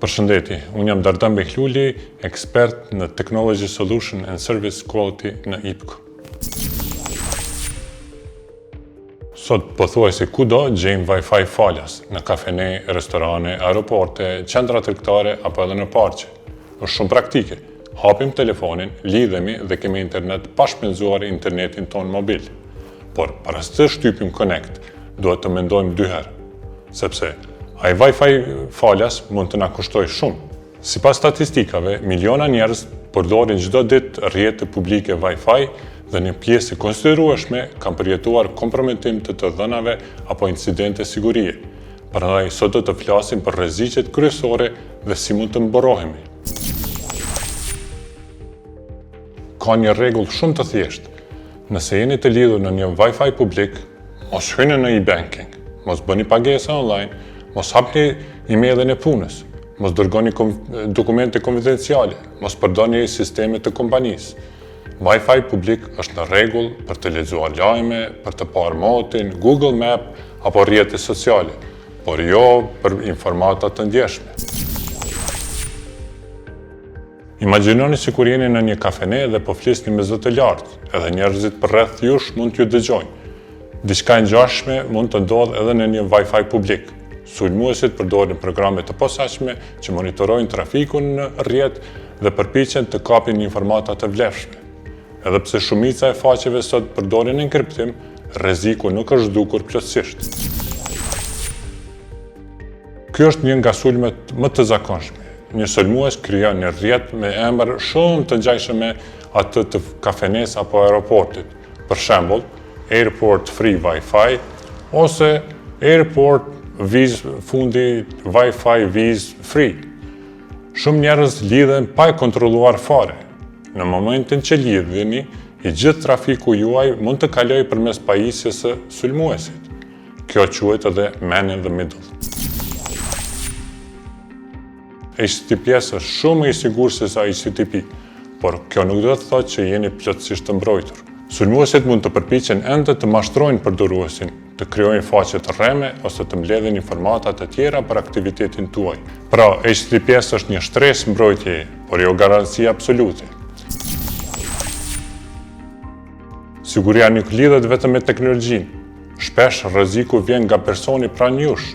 Përshëndetje, unë jam Dardan Behluli, ekspert në Technology Solution and Service Quality në IPCO. Sot pothuajse kudo gjejmë Wi-Fi falas, në kafene, restorane, aeroporte, qendra tregtare apo edhe në parqe. Është shumë praktike. Hapim telefonin, lidhemi dhe kemi internet pa shpenzuar internetin ton mobil. Por para se të shtypim connect, duhet të mendojmë dy herë, sepse ai Wi-Fi falas mund të na kushtoj shumë. Sipas statistikave, miliona njerëz përdorin çdo ditë rrjete publike Wi-Fi dhe një pjesë e konsiderueshme kanë përjetuar kompromitim të dhënave apo incidente sigurie. Prandaj sot do të flasim për rreziqet kryesore dhe si mund të mborohemi. Ka një rregull shumë të thjeshtë. Nëse jeni të lidhur në një Wi-Fi publik, mos hyni në e-banking, mos bëni pagesa online, mos hapni emailin e punës, mos dërgoni dokumente konfidenciale, mos përdorni sisteme të kompanisë. Wi-Fi publik është në rregull për të lexuar lajme, për të parë motin, Google Map apo rrjete sociale, por jo për informata të ndjeshme. Imagjinoni sikur jeni në një kafene dhe po flisni me zë të lartë, edhe njerëzit përreth jush mund t'ju dëgjojnë. Diçka e ngjashme mund të ndodhë edhe në një Wi-Fi publik. Sulmuesit përdorin programe të posaçme që monitorojnë trafikun në rrjet dhe përpiqen të kapin informata të vlefshme. Edhe pse shumica e faqeve sot përdorin enkriptim, rreziku nuk është zhdukur plotësisht. Ky është një nga sulmet më të zakonshme. Një sulmues krijon një rrjet me emër shumë të ngjashëm me atë të kafenes apo aeroportit. Për shembull, Airport Free Wi-Fi ose Airport fundi Wi-Fi Viz Free. Shumë njerëz lidhen pa e kontrolluar fare. Në momentin që lidheni, i gjithë trafiku juaj mund të kalojë përmes pajisjes së sulmuesit. Kjo quhet edhe man in the middle. HTTPS është shumë më i sigurt se sa HTTP, por kjo nuk do të thotë që jeni plotësisht të mbrojtur. Sulmuesit mund të përpiqen ende të mashtrojnë përdoruesin, të krijojnë faqe të rreme ose të mbledhin informata të tjera për aktivitetin tuaj. Pra, HTTPS është një shtresë mbrojtjeje, por jo garanci absolute. Siguria nuk lidhet vetëm me teknologjinë. Shpesh rreziku vjen nga personi pranë jush.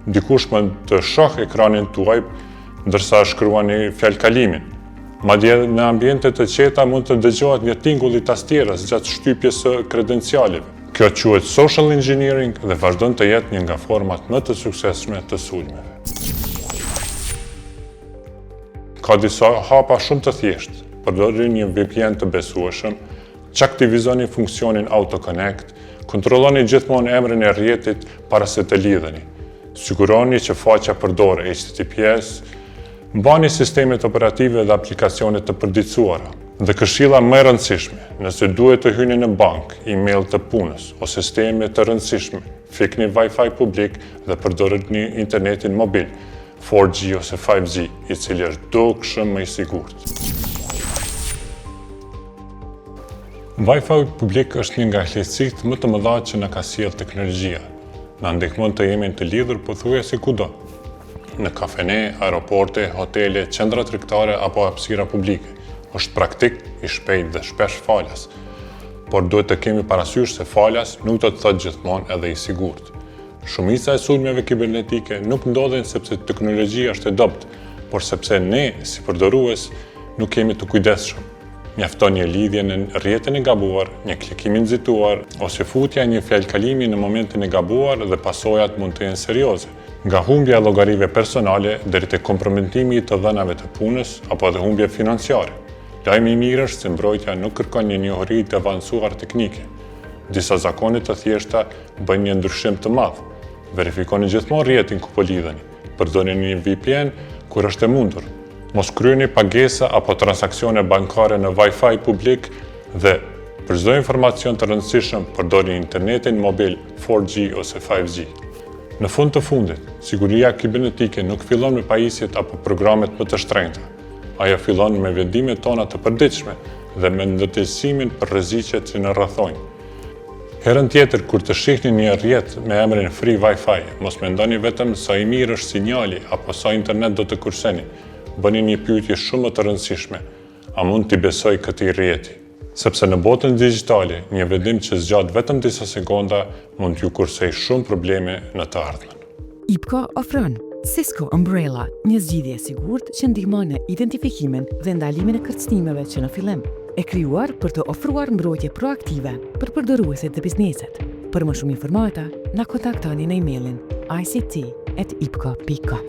Dikush mund të shohë ekranin tuaj ndërsa shkruani fjalkalimin. Madje në ambiente të qeta mund të dëgjohet një tingull i tastierës gjatë shtypjes së kredencialeve. Kjo quhet social engineering dhe vazhdon të jetë një nga format më të suksesshme të sulmeve. Ka disa hapa shumë të thjeshtë. Përdorni një VPN të besueshëm, çaktivizoni funksionin AutoConnect, kontrolloni gjithmonë emrin e rrjetit para se të lidheni. Siguroni që faqja përdor HTTPS, mbani sistemet operative dhe aplikacionet të përditësuara. Dhe këshilla më e rëndësishme, nëse duhet të hyni në bank, email të punës ose sisteme të rëndësishme, fikni Wi-Fi publik dhe përdorni internetin mobil, 4G ose 5G, i cili është dukshëm më i sigurt. Wi-Fi publik është një nga lehtësitë më të mëdha që na ka sjellë teknologjia. Na ndihmon të jemi të lidhur pothuajse kudo. Në kafene, aeroporte, hotele, qendra tregtare apo hapësira publike. Është praktik, i shpejtë dhe shpesh falas. Por duhet të kemi parasysh se falas nuk do të thotë gjithmonë edhe i sigurt. Shumica e sulmeve kibernetike nuk ndodhen sepse teknologjia është e dobët, por sepse ne, si përdorues, nuk kemi të kujdesshëm. Mjafton një lidhje në rrjetin e gabuar, një klikim i nxituar, ose futja një fjalkalimi në momentin e gabuar dhe pasojat mund të jenë serioze. Nga humbja e llogarive personale deri te kompromitimi i të dhënave të punës apo edhe humbje financiare. Lajmi i mirë është se mbrojtja nuk kërkon një njohuri të avancuar teknike. Disa zakone të thjeshta bëjnë një ndryshim të madh. Verifikoni gjithmonë rrjetin ku po lidheni. Përdorni një VPN kur është e mundur. Mos kryeni pagesa apo transaksione bankare në Wi-Fi publik dhe për çdo informacion të rëndësishëm përdorni internetin mobil 4G ose 5G. Në fund të fundit, siguria kibernetike nuk fillon me pajisjet apo programet më të shtrenjta. Ajo fillon me vendimet tona të përditshme dhe me ndërtesimin për rreziqet që na rrethojnë. Herën tjetër, kur të shihni një rrjet me emrin Free Wi-Fi, mos mendoni vetëm sa i mirë është sinjali apo sa internet do të kurseni. Bëni një pyetje shumë më të rëndësishme: a mund t'i besoj këtij rrjeti? Sepse në botën digjitale, një vendim që zgjat vetëm disa sekonda mund t'ju kursej shumë probleme në të ardhmen. IPCO ofron Cisco Umbrella, një zgjidhje e sigurt që ndihmon në identifikimin dhe ndalimin e kërcënimeve që në fillim, e krijuar për të ofruar mbrojtje proaktive për përdoruesit dhe bizneset. Për më shumë informata, na kontaktoni në emailin ict@ipco.com.